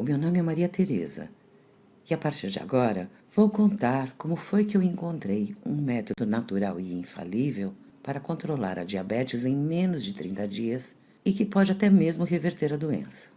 O meu nome é Maria Tereza e a partir de agora vou contar como foi que eu encontrei um método natural e infalível para controlar a diabetes em menos de 30 dias e que pode até mesmo reverter a doença.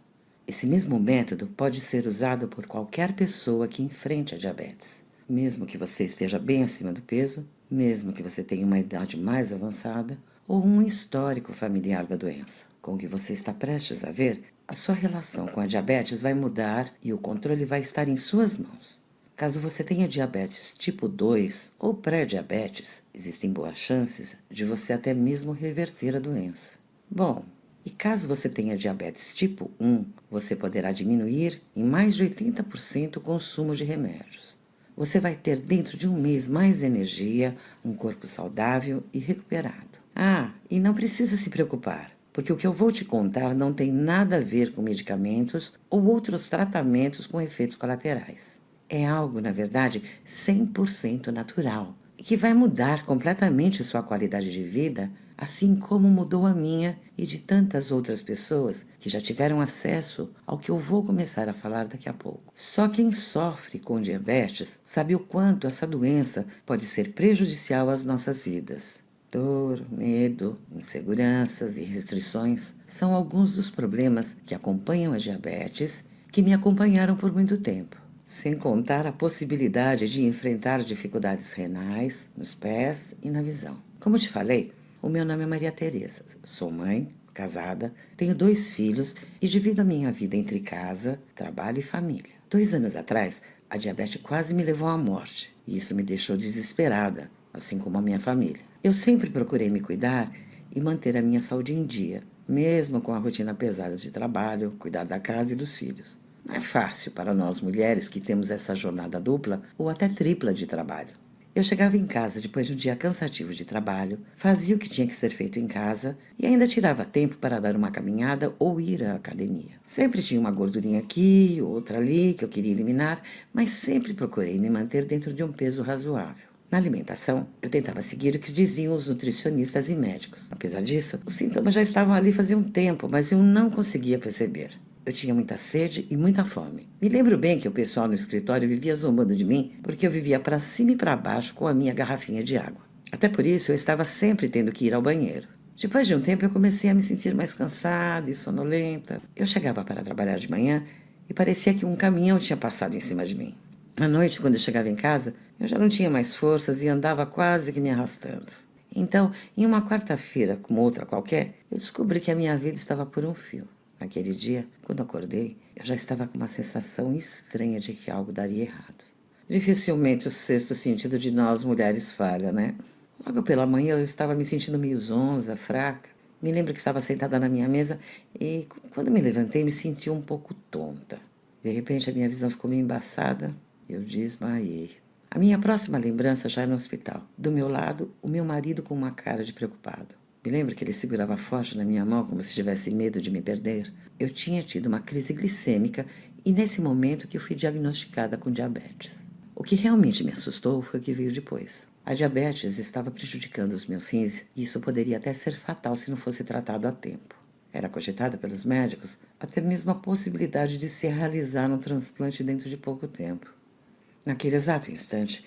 Esse mesmo método pode ser usado por qualquer pessoa que enfrente a diabetes, mesmo que você esteja bem acima do peso, mesmo que você tenha uma idade mais avançada ou um histórico familiar da doença. Com o que você está prestes a ver, a sua relação com a diabetes vai mudar e o controle vai estar em suas mãos. Caso você tenha diabetes tipo 2 ou pré-diabetes, existem boas chances de você até mesmo reverter a doença. Bom, e caso você tenha diabetes tipo 1, você poderá diminuir em mais de 80% o consumo de remédios. Você vai ter dentro de um mês mais energia, um corpo saudável e recuperado. Ah, e não precisa se preocupar, porque o que eu vou te contar não tem nada a ver com medicamentos ou outros tratamentos com efeitos colaterais. É algo, na verdade, 100% natural e que vai mudar completamente sua qualidade de vida, assim como mudou a minha e de tantas outras pessoas que já tiveram acesso ao que eu vou começar a falar daqui a pouco. Só quem sofre com diabetes sabe o quanto essa doença pode ser prejudicial às nossas vidas. Dor, medo, inseguranças e restrições são alguns dos problemas que acompanham a diabetes, que me acompanharam por muito tempo. Sem contar a possibilidade de enfrentar dificuldades renais, nos pés e na visão. Como te falei, o meu nome é Maria Tereza. Sou mãe, casada, tenho 2 filhos e divido a minha vida entre casa, trabalho e família. 2 anos atrás, a diabetes quase me levou à morte e isso me deixou desesperada, assim como a minha família. Eu sempre procurei me cuidar e manter a minha saúde em dia, mesmo com a rotina pesada de trabalho, cuidar da casa e dos filhos. Não é fácil para nós mulheres que temos essa jornada dupla ou até tripla de trabalho. Eu chegava em casa depois de um dia cansativo de trabalho, fazia o que tinha que ser feito em casa e ainda tirava tempo para dar uma caminhada ou ir à academia. Sempre tinha uma gordurinha aqui, outra ali que eu queria eliminar, mas sempre procurei me manter dentro de um peso razoável. Na alimentação, eu tentava seguir o que diziam os nutricionistas e médicos. Apesar disso, os sintomas já estavam ali fazia um tempo, mas eu não conseguia perceber. Eu tinha muita sede e muita fome. Me lembro bem que o pessoal no escritório vivia zombando de mim porque eu vivia para cima e para baixo com a minha garrafinha de água. Até por isso eu estava sempre tendo que ir ao banheiro. Depois de um tempo eu comecei a me sentir mais cansada e sonolenta. Eu chegava para trabalhar de manhã e parecia que um caminhão tinha passado em cima de mim. À noite, quando eu chegava em casa, eu já não tinha mais forças e andava quase que me arrastando. Então, em uma quarta-feira, como outra qualquer, eu descobri que a minha vida estava por um fio. Naquele dia, quando acordei, eu já estava com uma sensação estranha de que algo daria errado. Dificilmente o sexto sentido de nós mulheres falha, né? Logo pela manhã eu estava me sentindo meio zonza, fraca. Me lembro que estava sentada na minha mesa e, quando me levantei, me senti um pouco tonta. De repente, a minha visão ficou meio embaçada e eu desmaiei. A minha próxima lembrança já é no hospital. Do meu lado, o meu marido com uma cara de preocupado. Me lembro que ele segurava forte na minha mão como se tivesse medo de me perder. Eu tinha tido uma crise glicêmica e nesse momento que eu fui diagnosticada com diabetes. O que realmente me assustou foi o que veio depois. A diabetes estava prejudicando os meus rins e isso poderia até ser fatal se não fosse tratado a tempo. Era cogitada pelos médicos até mesmo a possibilidade de se realizar um transplante dentro de pouco tempo. Naquele exato instante,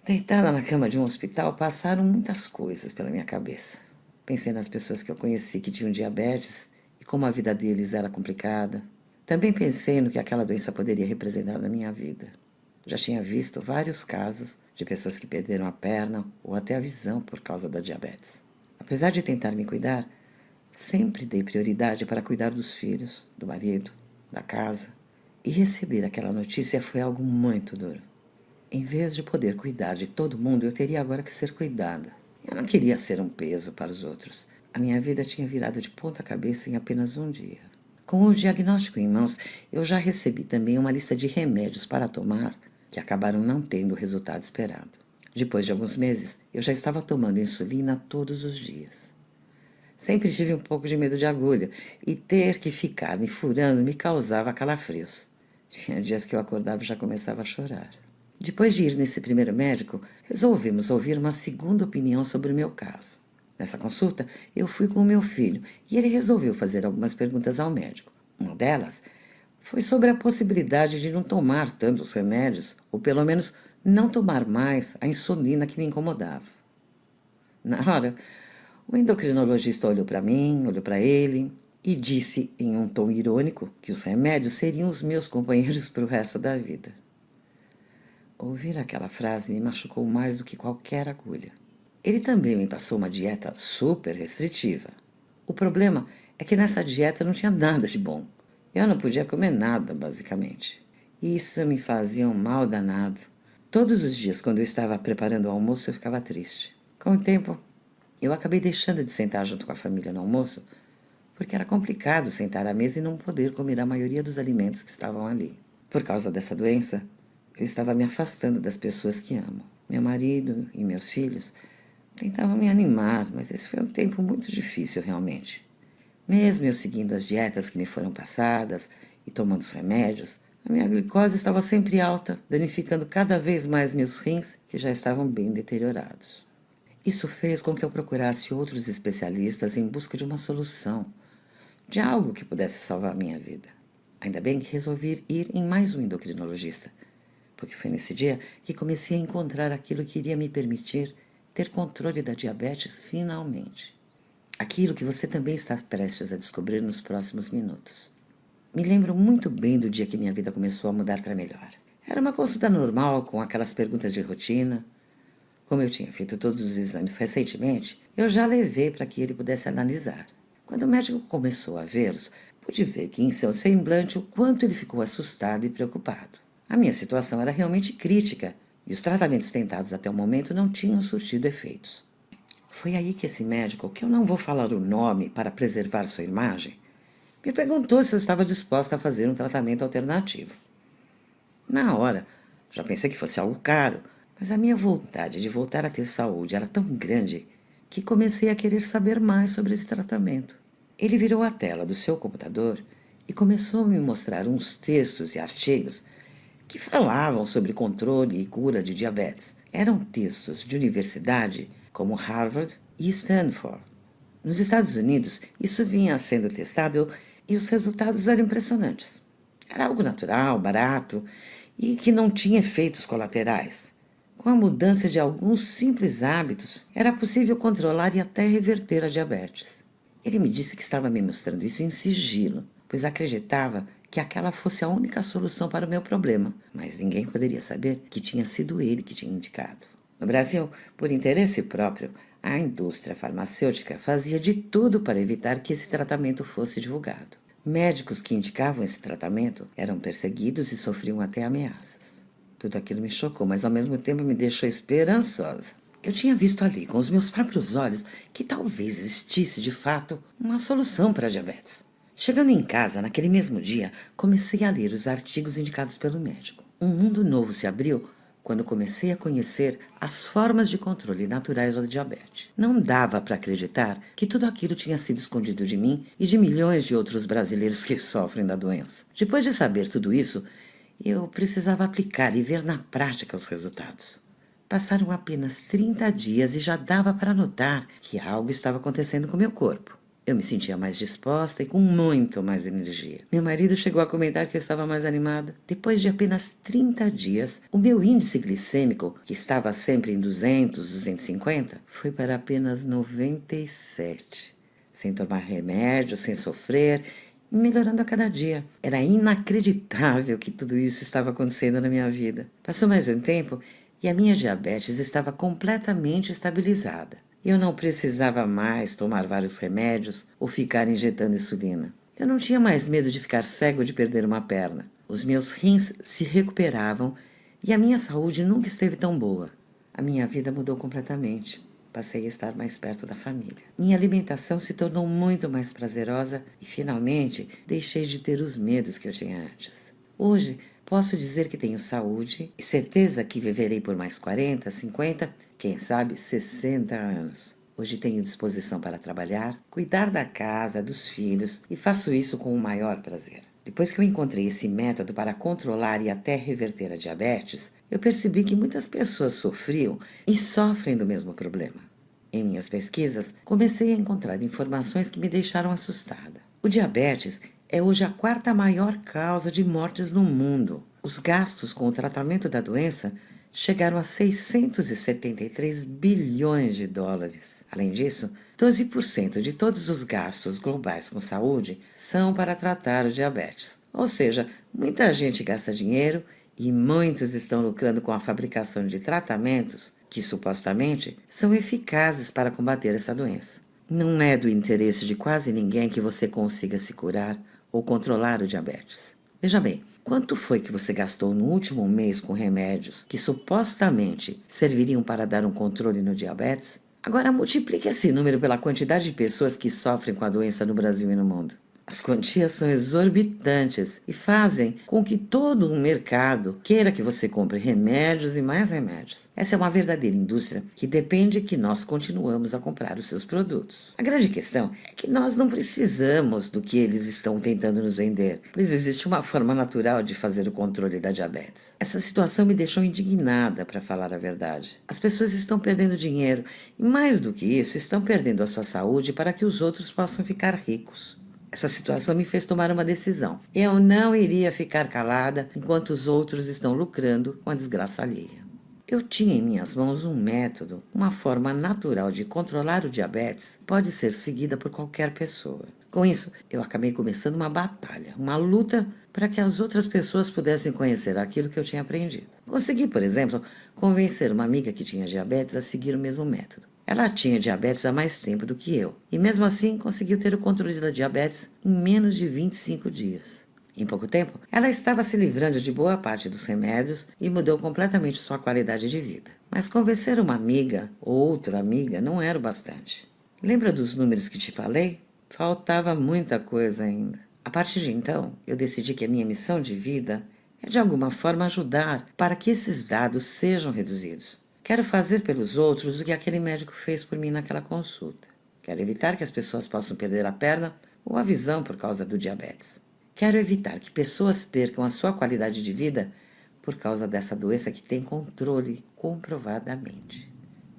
deitada na cama de um hospital, passaram muitas coisas pela minha cabeça. Pensei nas pessoas que eu conheci que tinham diabetes e como a vida deles era complicada. Também pensei no que aquela doença poderia representar na minha vida. Já tinha visto vários casos de pessoas que perderam a perna ou até a visão por causa da diabetes. Apesar de tentar me cuidar, sempre dei prioridade para cuidar dos filhos, do marido, da casa. E receber aquela notícia foi algo muito duro. Em vez de poder cuidar de todo mundo, eu teria agora que ser cuidada. Eu não queria ser um peso para os outros. A minha vida tinha virado de ponta cabeça em apenas um dia. Com o diagnóstico em mãos, eu já recebi também uma lista de remédios para tomar que acabaram não tendo o resultado esperado. Depois de alguns meses, eu já estava tomando insulina todos os dias. Sempre tive um pouco de medo de agulha e ter que ficar me furando me causava calafrios. Tinha dias que eu acordava e já começava a chorar. Depois de ir nesse primeiro médico, resolvemos ouvir uma segunda opinião sobre o meu caso. Nessa consulta, eu fui com o meu filho e ele resolveu fazer algumas perguntas ao médico. Uma delas Foi sobre a possibilidade de não tomar tantos remédios, ou pelo menos não tomar mais a insulina que me incomodava. Na hora, o endocrinologista olhou para mim, olhou para ele e disse em um tom irônico que os remédios seriam os meus companheiros para o resto da vida. Ouvir aquela frase me machucou mais do que qualquer agulha. Ele também me passou uma dieta super restritiva. O problema é que nessa dieta não tinha nada de bom. Eu não podia comer nada, basicamente. E isso me fazia um mal danado. Todos os dias, quando eu estava preparando o almoço, eu ficava triste. Com o tempo, eu acabei deixando de sentar junto com a família no almoço, porque era complicado sentar à mesa e não poder comer a maioria dos alimentos que estavam ali. Por causa dessa doença, eu estava me afastando das pessoas que amo. Meu marido e meus filhos tentavam me animar, mas esse foi um tempo muito difícil, realmente. Mesmo eu seguindo as dietas que me foram passadas e tomando os remédios, a minha glicose estava sempre alta, danificando cada vez mais meus rins, que já estavam bem deteriorados. Isso fez com que eu procurasse outros especialistas em busca de uma solução, de algo que pudesse salvar a minha vida. Ainda bem que resolvi ir em mais um endocrinologista, porque foi nesse dia que comecei a encontrar aquilo que iria me permitir ter controle da diabetes finalmente. Aquilo que você também está prestes a descobrir nos próximos minutos. Me lembro muito bem do dia que minha vida começou a mudar para melhor. Era uma consulta normal, com aquelas perguntas de rotina. Como eu tinha feito todos os exames recentemente, eu já levei para que ele pudesse analisar. Quando o médico começou a vê-los, pude ver que em seu semblante o quanto ele ficou assustado e preocupado. A minha situação era realmente crítica e os tratamentos tentados até o momento não tinham surtido efeitos. Foi aí que esse médico, que eu não vou falar o nome para preservar sua imagem, me perguntou se eu estava disposta a fazer um tratamento alternativo. Na hora, já pensei que fosse algo caro, mas a minha vontade de voltar a ter saúde era tão grande que comecei a querer saber mais sobre esse tratamento. Ele virou a tela do seu computador e começou a me mostrar uns textos e artigos que falavam sobre controle e cura de diabetes. Eram textos de universidade como Harvard e Stanford. Nos Estados Unidos, isso vinha sendo testado e os resultados eram impressionantes. Era algo natural, barato e que não tinha efeitos colaterais. Com a mudança de alguns simples hábitos, era possível controlar e até reverter a diabetes. Ele me disse que estava me mostrando isso em sigilo, pois acreditava que aquela fosse a única solução para o meu problema, mas ninguém poderia saber que tinha sido ele que tinha indicado. No Brasil, por interesse próprio, a indústria farmacêutica fazia de tudo para evitar que esse tratamento fosse divulgado. Médicos que indicavam esse tratamento eram perseguidos e sofriam até ameaças. Tudo aquilo me chocou, mas ao mesmo tempo me deixou esperançosa. Eu tinha visto ali, com os meus próprios olhos, que talvez existisse, de fato, uma solução para a diabetes. Chegando em casa, naquele mesmo dia, comecei a ler os artigos indicados pelo médico. Um mundo novo se abriu quando comecei a conhecer as formas de controle naturais da diabetes. Não dava para acreditar que tudo aquilo tinha sido escondido de mim e de milhões de outros brasileiros que sofrem da doença. Depois de saber tudo isso, eu precisava aplicar e ver na prática os resultados. Passaram apenas 30 dias e já dava para notar que algo estava acontecendo com meu corpo. Eu me sentia mais disposta e com muito mais energia. Meu marido chegou a comentar que eu estava mais animada. Depois de apenas 30 dias, o meu índice glicêmico, que estava sempre em 200, 250, foi para apenas 97. Sem tomar remédio, sem sofrer, melhorando a cada dia. Era inacreditável que tudo isso estava acontecendo na minha vida. Passou mais um tempo e a minha diabetes estava completamente estabilizada. Eu não precisava mais tomar vários remédios ou ficar injetando insulina. Eu não tinha mais medo de ficar cego ou de perder uma perna. Os meus rins se recuperavam e a minha saúde nunca esteve tão boa. A minha vida mudou completamente. Passei a estar mais perto da família. Minha alimentação se tornou muito mais prazerosa e, finalmente, deixei de ter os medos que eu tinha antes. Hoje, posso dizer que tenho saúde e certeza que viverei por mais 40, 50, quem sabe 60 anos. Hoje tenho disposição para trabalhar, cuidar da casa, dos filhos e faço isso com o maior prazer. Depois que eu encontrei esse método para controlar e até reverter a diabetes, eu percebi que muitas pessoas sofriam e sofrem do mesmo problema. Em minhas pesquisas, comecei a encontrar informações que me deixaram assustada. O diabetes é hoje a quarta maior causa de mortes no mundo. Os gastos com o tratamento da doença chegaram a 673 bilhões de dólares. Além disso, 12% de todos os gastos globais com saúde são para tratar o diabetes. Ou seja, muita gente gasta dinheiro e muitos estão lucrando com a fabricação de tratamentos que supostamente são eficazes para combater essa doença. Não é do interesse de quase ninguém que você consiga se curar ou controlar o diabetes. Veja bem, quanto foi que você gastou no último mês com remédios que supostamente serviriam para dar um controle no diabetes? Agora multiplique esse número pela quantidade de pessoas que sofrem com a doença no Brasil e no mundo. As quantias são exorbitantes e fazem com que todo um mercado queira que você compre remédios e mais remédios. Essa é uma verdadeira indústria que depende que nós continuamos a comprar os seus produtos. A grande questão é que nós não precisamos do que eles estão tentando nos vender, pois existe uma forma natural de fazer o controle da diabetes. Essa situação me deixou indignada, para falar a verdade. As pessoas estão perdendo dinheiro e, mais do que isso, estão perdendo a sua saúde para que os outros possam ficar ricos. Essa situação me fez tomar uma decisão. Eu não iria ficar calada enquanto os outros estão lucrando com a desgraça alheia. Eu tinha em minhas mãos um método, uma forma natural de controlar o diabetes, pode ser seguida por qualquer pessoa. Com isso, eu acabei começando uma batalha, uma luta para que as outras pessoas pudessem conhecer aquilo que eu tinha aprendido. Consegui, por exemplo, convencer uma amiga que tinha diabetes a seguir o mesmo método. Ela tinha diabetes há mais tempo do que eu, e mesmo assim conseguiu ter o controle da diabetes em menos de 25 dias. Em pouco tempo, ela estava se livrando de boa parte dos remédios e mudou completamente sua qualidade de vida. Mas convencer uma amiga ou outra amiga não era o bastante. Lembra dos números que te falei? Faltava muita coisa ainda. A partir de então, eu decidi que a minha missão de vida é de alguma forma ajudar para que esses dados sejam reduzidos. Quero fazer pelos outros o que aquele médico fez por mim naquela consulta. Quero evitar que as pessoas possam perder a perna ou a visão por causa do diabetes. Quero evitar que pessoas percam a sua qualidade de vida por causa dessa doença que tem controle comprovadamente.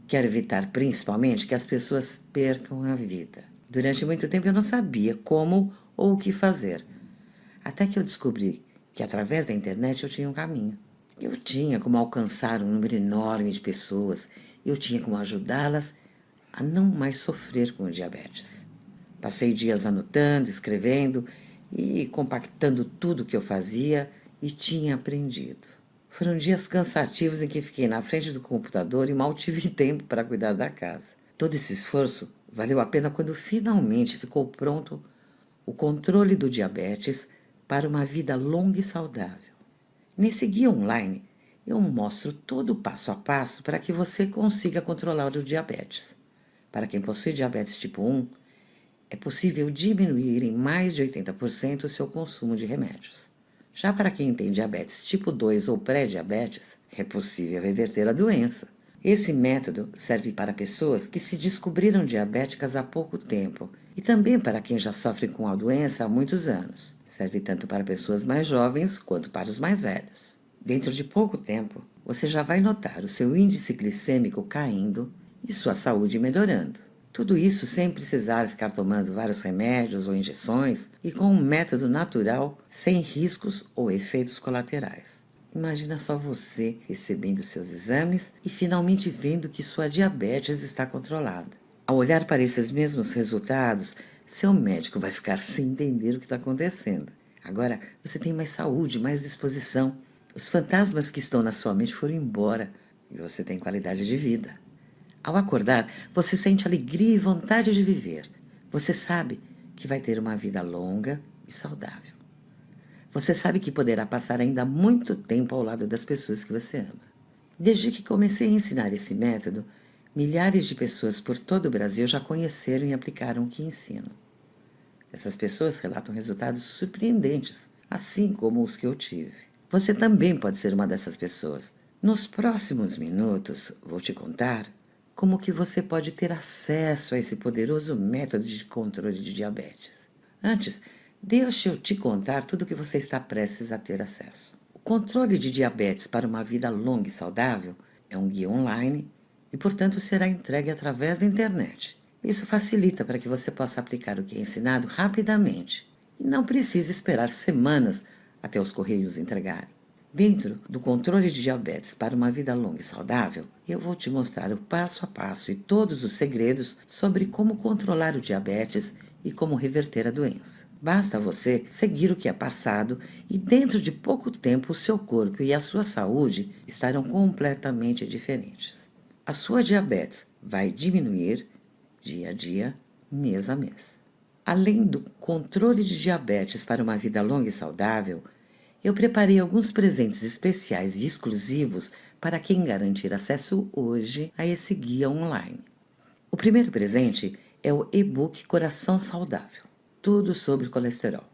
Quero evitar principalmente que as pessoas percam a vida. Durante muito tempo eu não sabia como ou o que fazer, até que eu descobri que através da internet eu tinha um caminho. Eu tinha como alcançar um número enorme de pessoas, eu tinha como ajudá-las a não mais sofrer com o diabetes. Passei dias anotando, escrevendo e compactando tudo o que eu fazia e tinha aprendido. Foram dias cansativos em que fiquei na frente do computador e mal tive tempo para cuidar da casa. Todo esse esforço valeu a pena quando finalmente ficou pronto o controle do diabetes para uma vida longa e saudável. Nesse guia online, eu mostro todo o passo a passo para que você consiga controlar o diabetes. Para quem possui diabetes tipo 1, é possível diminuir em mais de 80% o seu consumo de remédios. Já para quem tem diabetes tipo 2 ou pré-diabetes, é possível reverter a doença. Esse método serve para pessoas que se descobriram diabéticas há pouco tempo e também para quem já sofre com a doença há muitos anos. Serve tanto para pessoas mais jovens quanto para os mais velhos. Dentro de pouco tempo, você já vai notar o seu índice glicêmico caindo e sua saúde melhorando. Tudo isso sem precisar ficar tomando vários remédios ou injeções e com um método natural, sem riscos ou efeitos colaterais. Imagina só você recebendo seus exames e finalmente vendo que sua diabetes está controlada. Ao olhar para esses mesmos resultados, seu médico vai ficar sem entender o que está acontecendo. Agora você tem mais saúde, mais disposição. Os fantasmas que estão na sua mente foram embora e você tem qualidade de vida. Ao acordar, você sente alegria e vontade de viver. Você sabe que vai ter uma vida longa e saudável. Você sabe que poderá passar ainda muito tempo ao lado das pessoas que você ama. Desde que comecei a ensinar esse método, milhares de pessoas por todo o Brasil já conheceram e aplicaram o que ensino. Essas pessoas relatam resultados surpreendentes, assim como os que eu tive. Você também pode ser uma dessas pessoas. Nos próximos minutos, vou te contar como que você pode ter acesso a esse poderoso método de controle de diabetes. Antes, deixa eu te contar tudo o que você está prestes a ter acesso. O controle de diabetes para uma vida longa e saudável é um guia online e, portanto, será entregue através da internet. Isso facilita para que você possa aplicar o que é ensinado rapidamente. e não precisa esperar semanas até os correios entregarem. Dentro do controle de diabetes para uma vida longa e saudável, eu vou te mostrar o passo a passo e todos os segredos sobre como controlar o diabetes e como reverter a doença. Basta você seguir o que é passado e dentro de pouco tempo o seu corpo e a sua saúde estarão completamente diferentes. A sua diabetes vai diminuir dia a dia, mês a mês. Além do controle de diabetes para uma vida longa e saudável, eu preparei alguns presentes especiais e exclusivos para quem garantir acesso hoje a esse guia online. O primeiro presente é o e-book Coração Saudável, tudo sobre colesterol.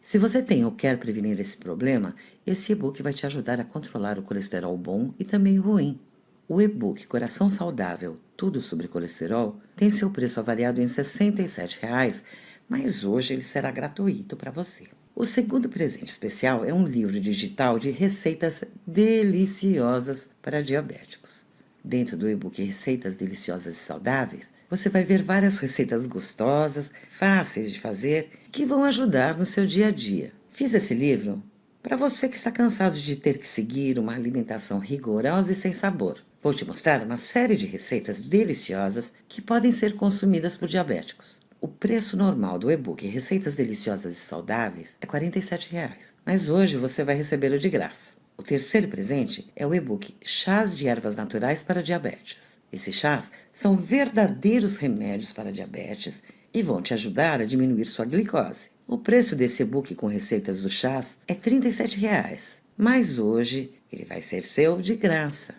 Se você tem ou quer prevenir esse problema, esse e-book vai te ajudar a controlar o colesterol bom e também o ruim. O e-book Coração Saudável, tudo sobre colesterol, tem seu preço avaliado em R$ 67,00, mas hoje ele será gratuito para você. O segundo presente especial é um livro digital de receitas deliciosas para diabéticos. Dentro do e-book Receitas Deliciosas e Saudáveis, você vai ver várias receitas gostosas, fáceis de fazer, que vão ajudar no seu dia a dia. Fiz esse livro para você que está cansado de ter que seguir uma alimentação rigorosa e sem sabor. Vou te mostrar uma série de receitas deliciosas que podem ser consumidas por diabéticos. O preço normal do e-book Receitas Deliciosas e Saudáveis é R$ 47,00, mas hoje você vai recebê-lo de graça. O terceiro presente é o e-book Chás de Ervas Naturais para Diabetes. Esses chás são verdadeiros remédios para diabetes e vão te ajudar a diminuir sua glicose. O preço desse e-book com receitas dos chás é R$ 37,00, mas hoje ele vai ser seu de graça.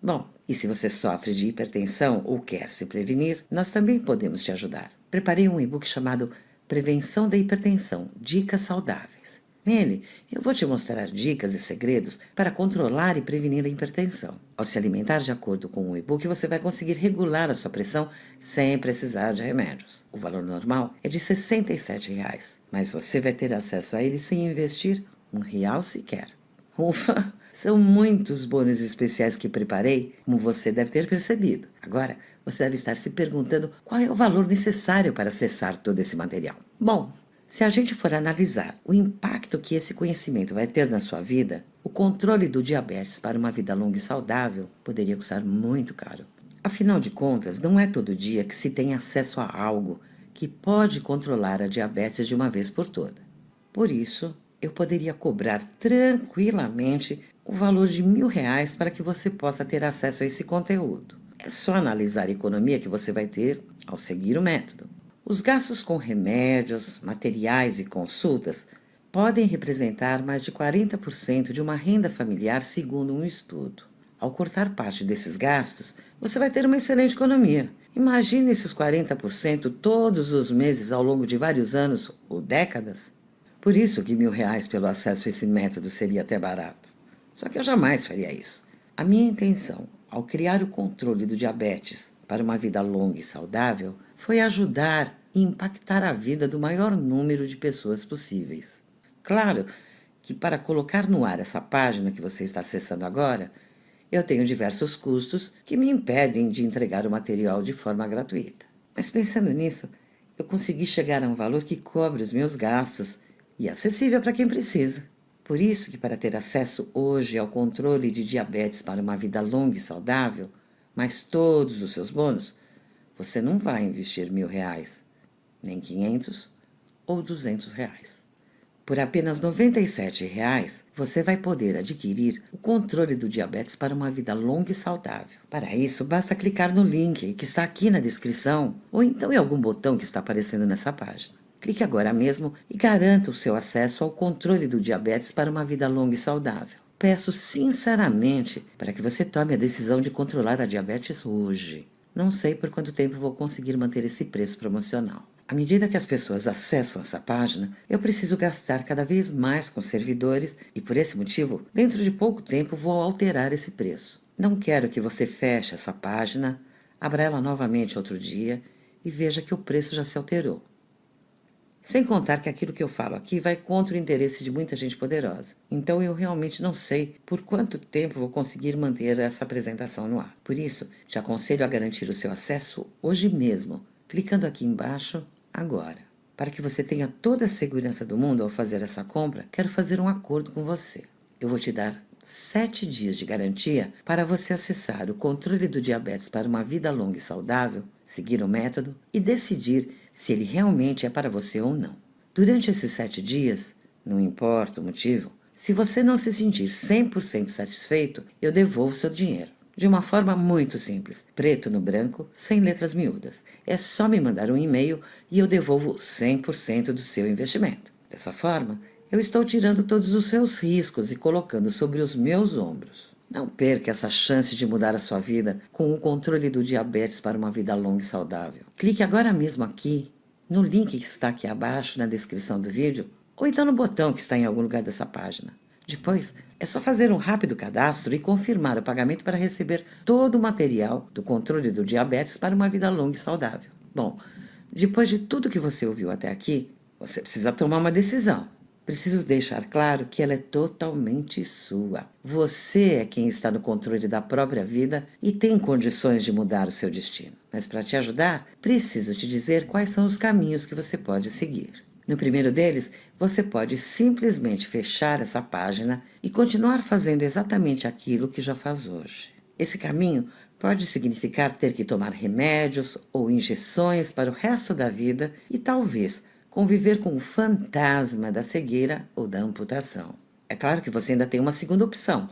Bom, e se você sofre de hipertensão ou quer se prevenir, nós também podemos te ajudar. Preparei um e-book chamado Prevenção da Hipertensão, Dicas Saudáveis. Nele, eu vou te mostrar dicas e segredos para controlar e prevenir a hipertensão. Ao se alimentar de acordo com o e-book, você vai conseguir regular a sua pressão sem precisar de remédios. O valor normal é de R$ 67,00, mas você vai ter acesso a ele sem investir R$ 1 sequer. Ufa! São muitos bônus especiais que preparei, como você deve ter percebido. Agora, você deve estar se perguntando qual é o valor necessário para acessar todo esse material. Bom, se a gente for analisar o impacto que esse conhecimento vai ter na sua vida, o controle do diabetes para uma vida longa e saudável poderia custar muito caro. Afinal de contas, não é todo dia que se tem acesso a algo que pode controlar a diabetes de uma vez por toda. Por isso, eu poderia cobrar tranquilamente o valor de R$ 1.000 para que você possa ter acesso a esse conteúdo. É só analisar a economia que você vai ter ao seguir o método. Os gastos com remédios, materiais e consultas podem representar mais de 40% de uma renda familiar, segundo um estudo. Ao cortar parte desses gastos, você vai ter uma excelente economia. Imagine esses 40% todos os meses ao longo de vários anos ou décadas. Por isso que R$ 1.000 pelo acesso a esse método seria até barato. Só que eu jamais faria isso. A minha intenção, ao criar o controle do diabetes para uma vida longa e saudável, foi ajudar e impactar a vida do maior número de pessoas possíveis. Claro que para colocar no ar essa página que você está acessando agora, eu tenho diversos custos que me impedem de entregar o material de forma gratuita. Mas pensando nisso, eu consegui chegar a um valor que cobre os meus gastos e acessível para quem precisa. Por isso que para ter acesso hoje ao controle de diabetes para uma vida longa e saudável, mais todos os seus bônus, você não vai investir R$ 1.000, nem 500 ou R$ 200. Por apenas R$ 97,00, você vai poder adquirir o controle do diabetes para uma vida longa e saudável. Para isso, basta clicar no link que está aqui na descrição ou então em algum botão que está aparecendo nessa página. Clique agora mesmo e garanta o seu acesso ao controle do diabetes para uma vida longa e saudável. Peço sinceramente para que você tome a decisão de controlar a diabetes hoje. Não sei por quanto tempo vou conseguir manter esse preço promocional. À medida que as pessoas acessam essa página, eu preciso gastar cada vez mais com servidores e, por esse motivo, dentro de pouco tempo vou alterar esse preço. Não quero que você feche essa página, abra ela novamente outro dia e veja que o preço já se alterou. Sem contar que aquilo que eu falo aqui vai contra o interesse de muita gente poderosa. Então eu realmente não sei por quanto tempo vou conseguir manter essa apresentação no ar. Por isso, te aconselho a garantir o seu acesso hoje mesmo, clicando aqui embaixo, agora. Para que você tenha toda a segurança do mundo ao fazer essa compra, quero fazer um acordo com você. Eu vou te dar 7 dias de garantia para você acessar o controle do diabetes para uma vida longa e saudável, seguir o método e decidir se ele realmente é para você ou não. Durante esses 7 dias, não importa o motivo, se você não se sentir 100% satisfeito, eu devolvo seu dinheiro. De uma forma muito simples, preto no branco, sem letras miúdas. É só me mandar um e-mail e eu devolvo 100% do seu investimento. Dessa forma, eu estou tirando todos os seus riscos e colocando sobre os meus ombros. Não perca essa chance de mudar a sua vida com o controle do diabetes para uma vida longa e saudável. Clique agora mesmo aqui, no link que está aqui abaixo na descrição do vídeo, ou então no botão que está em algum lugar dessa página. Depois, é só fazer um rápido cadastro e confirmar o pagamento para receber todo o material do controle do diabetes para uma vida longa e saudável. Bom, depois de tudo que você ouviu até aqui, você precisa tomar uma decisão. Preciso deixar claro que ela é totalmente sua. Você é quem está no controle da própria vida e tem condições de mudar o seu destino. Mas para te ajudar, preciso te dizer quais são os caminhos que você pode seguir. No primeiro deles, você pode simplesmente fechar essa página e continuar fazendo exatamente aquilo que já faz hoje. Esse caminho pode significar ter que tomar remédios ou injeções para o resto da vida e talvez conviver com o fantasma da cegueira ou da amputação. É claro que você ainda tem uma segunda opção,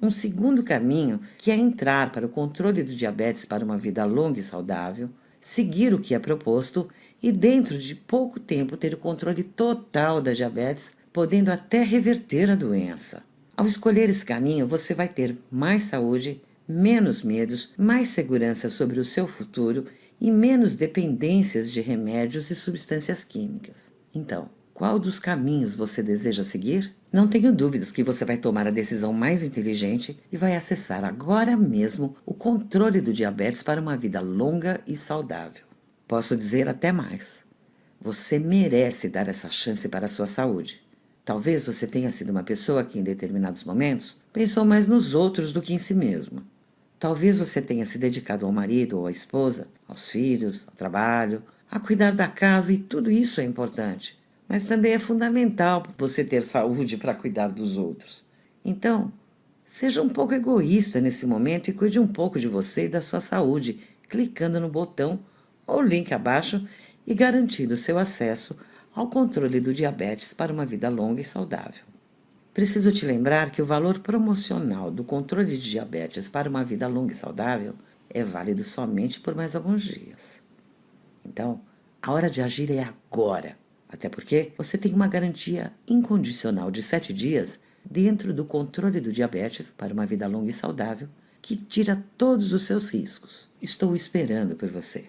um segundo caminho, que é entrar para o controle do diabetes para uma vida longa e saudável, seguir o que é proposto e dentro de pouco tempo ter o controle total da diabetes, podendo até reverter a doença. Ao escolher esse caminho, você vai ter mais saúde, menos medos, mais segurança sobre o seu futuro e menos dependências de remédios e substâncias químicas. Então, qual dos caminhos você deseja seguir? Não tenho dúvidas que você vai tomar a decisão mais inteligente e vai acessar agora mesmo o controle do diabetes para uma vida longa e saudável. Posso dizer até mais. Você merece dar essa chance para a sua saúde. Talvez você tenha sido uma pessoa que, em determinados momentos, pensou mais nos outros do que em si mesma. Talvez você tenha se dedicado ao marido ou à esposa, aos filhos, ao trabalho, a cuidar da casa e tudo isso é importante. Mas também é fundamental você ter saúde para cuidar dos outros. Então, seja um pouco egoísta nesse momento e cuide um pouco de você e da sua saúde, clicando no botão ou link abaixo e garantindo o seu acesso ao controle do diabetes para uma vida longa e saudável. Preciso te lembrar que o valor promocional do controle de diabetes para uma vida longa e saudável é válido somente por mais alguns dias. Então, a hora de agir é agora. Até porque você tem uma garantia incondicional de 7 dias dentro do controle do diabetes para uma vida longa e saudável que tira todos os seus riscos. Estou esperando por você.